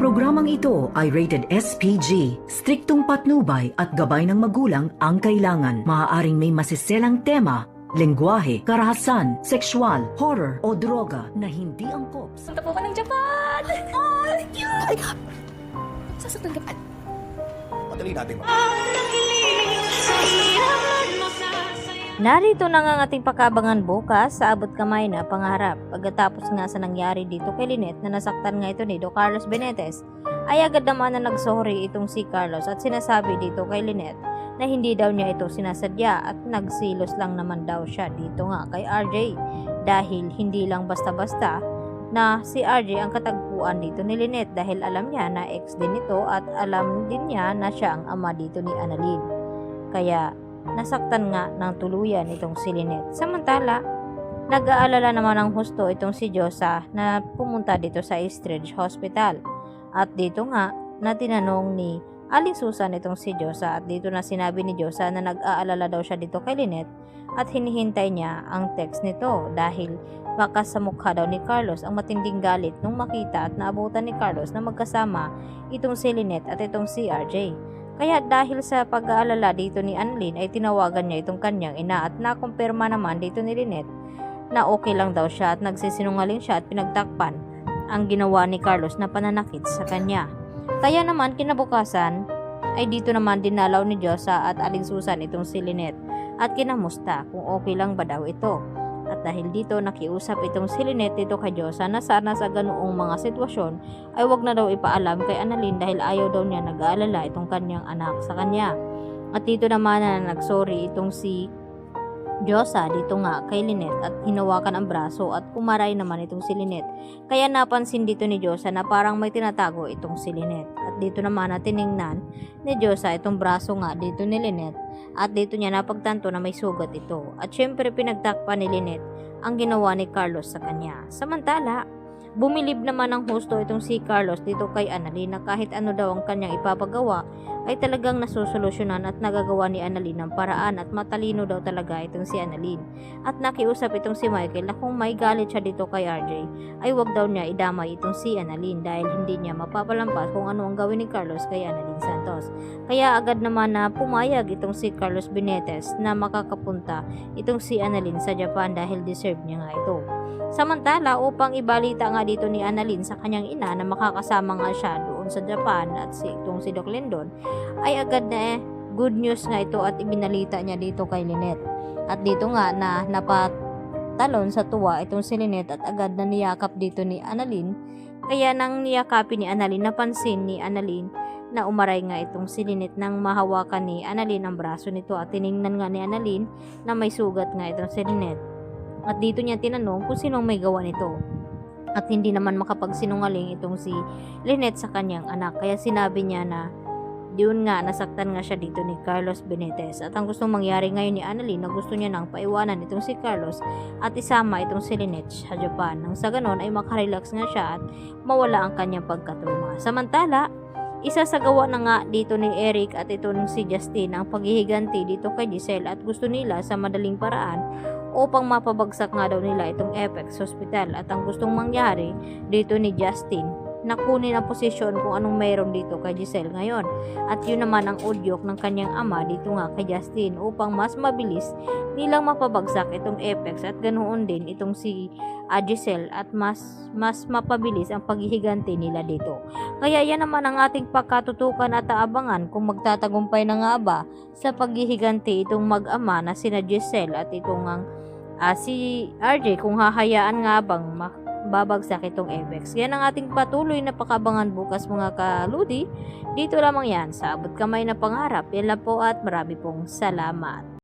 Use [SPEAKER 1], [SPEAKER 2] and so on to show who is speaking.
[SPEAKER 1] programang ito ay rated SPG. Striktong patnubay at gabay ng magulang ang kailangan. Maaaring may masiselang tema, lengguwahe, karahasan, sexual, horror o droga na hindi angkop.
[SPEAKER 2] Punta po ka ng Japan! Oh, thank you! Oh my God! Sasaktan ka pa.
[SPEAKER 3] Madali natin
[SPEAKER 4] Narito na nga ang ating pakabangan bukas sa abot kamay na pangarap. Pagkatapos nga sa nangyari dito kay Lynette na nasaktan nga ito ni Do Carlos Benitez, ay agad naman na nagsorry itong si Carlos at sinasabi dito kay Lynette na hindi daw niya ito sinasadya at nagsilos lang naman daw siya dito nga kay RJ dahil hindi lang basta-basta na si RJ ang katagpuan dito ni Lynette dahil alam niya na ex din ito at alam din niya na siya ang ama dito ni Annalyn. Kaya nasaktan nga ng tuluyan itong si Lynette. Samantala, nag-aalala naman ng husto itong si Josa na pumunta dito sa Eastridge Hospital. At dito nga na tinanong ni Aling Susan itong si Josa at dito na sinabi ni Josa na nag-aalala daw siya dito kay Lynette at hinihintay niya ang text nito dahil baka sa mukha daw ni Carlos ang matinding galit nung makita at naabutan ni Carlos na magkasama itong si Lynette at itong si RJ. Kaya dahil sa pag-aalala dito ni Annalyn ay tinawagan niya itong kanyang ina at nakumpirma naman dito ni Lynette na okay lang daw siya at nagsisinungaling siya at pinagtakpan ang ginawa ni Carlos na pananakit sa kanya. Kaya naman kinabukasan ay dito naman dinalaw ni Josa at Aling Susan itong si Lynette at kinamusta kung okay lang ba daw ito. At dahil dito nakiusap itong si Lynette dito kay Josa na sana sa ganoong mga sitwasyon ay wag na daw ipaalam kay Annalyn dahil ayaw daw niya nag-aalala itong kanyang anak sa kanya. At dito naman na nagsorry itong si Josa dito nga kay Lynette at hinawakan ang braso at kumaray naman itong si Lynette. Kaya napansin dito ni Josa na parang may tinatago itong si Lynette. At dito naman na tiningnan ni Josa itong braso nga dito ni Lynette at dito niya napagtanto na may sugat ito. At syempre pinagtakpan ni Lynette ang ginawa ni Carlos sa kanya. Samantala, bumilib naman ng husto itong si Carlos dito kay Annalyn na kahit ano daw ang kanyang ipapagawa ay talagang nasusolusyonan at nagagawa ni Annalyn ng paraan at matalino daw talaga itong si Annalyn. At nakiusap itong si Michael na kung may galit siya dito kay RJ ay wag daw niya idamay itong si Annalyn dahil hindi niya mapapalampas kung ano ang gawin ni Carlos kay Annalyn Santos. Kaya agad naman na pumayag itong si Carlos Benitez na makakapunta itong si Annalyn sa Japan dahil deserve niya nga ito. Samantala, upang ibalita nga dito ni Annalyn sa kanyang ina na makakasama nga siya doon sa Japan at itong si Doc Lindon, ay agad na good news nga ito at ibinalita niya dito kay Lynette. At dito nga na napatalon sa tuwa itong si Lynette at agad na niyakap dito ni Annalyn. Kaya nang niyakapin ni Annalyn, napansin ni Annalyn na umaray nga itong si Lynette nang mahawakan ni Annalyn ang braso nito at tiningnan nga ni Annalyn na may sugat nga itong si Lynette. At dito niya tinanong kung sino may gawa nito. At hindi naman makapagsinungaling itong si Lynette sa kanyang anak. Kaya sinabi niya na yun nga, nasaktan nga siya dito ni Carlos Benitez. At ang gustong mangyari ngayon ni Annalyn na gusto niya nang paiwanan itong si Carlos at isama itong si Lynette sa Japan. Nang sa ganon ay makarelax nga siya at mawala ang kanyang pagkatruma. Samantala, isasagawa na nga dito ni Eric at ito si Justin ang paghihiganti dito kay Giselle at gusto nila sa madaling paraan upang mapabagsak nga daw nila itong Apex Hospital. At ang gustong mangyari dito ni Justin na kunin ang posisyon kung anong mayroon dito kay Giselle ngayon. At yun naman ang udyok ng kanyang ama dito nga kay Justin upang mas mabilis nilang mapabagsak itong Apex at ganoon din itong si Giselle at mas mapabilis ang paghihiganti nila dito. Kaya yan naman ang ating pagkatutukan at aabangan kung magtatagumpay na nga ba sa paghihiganti itong mag-ama na sina Giselle at itong si RJ kung hahayaan nga bang babagsak itong Apex. Yan ang ating patuloy na pakabangan bukas mga kaludi. Dito lamang yan sa abot kamay na pangarap. Yan lang po at marami pong salamat.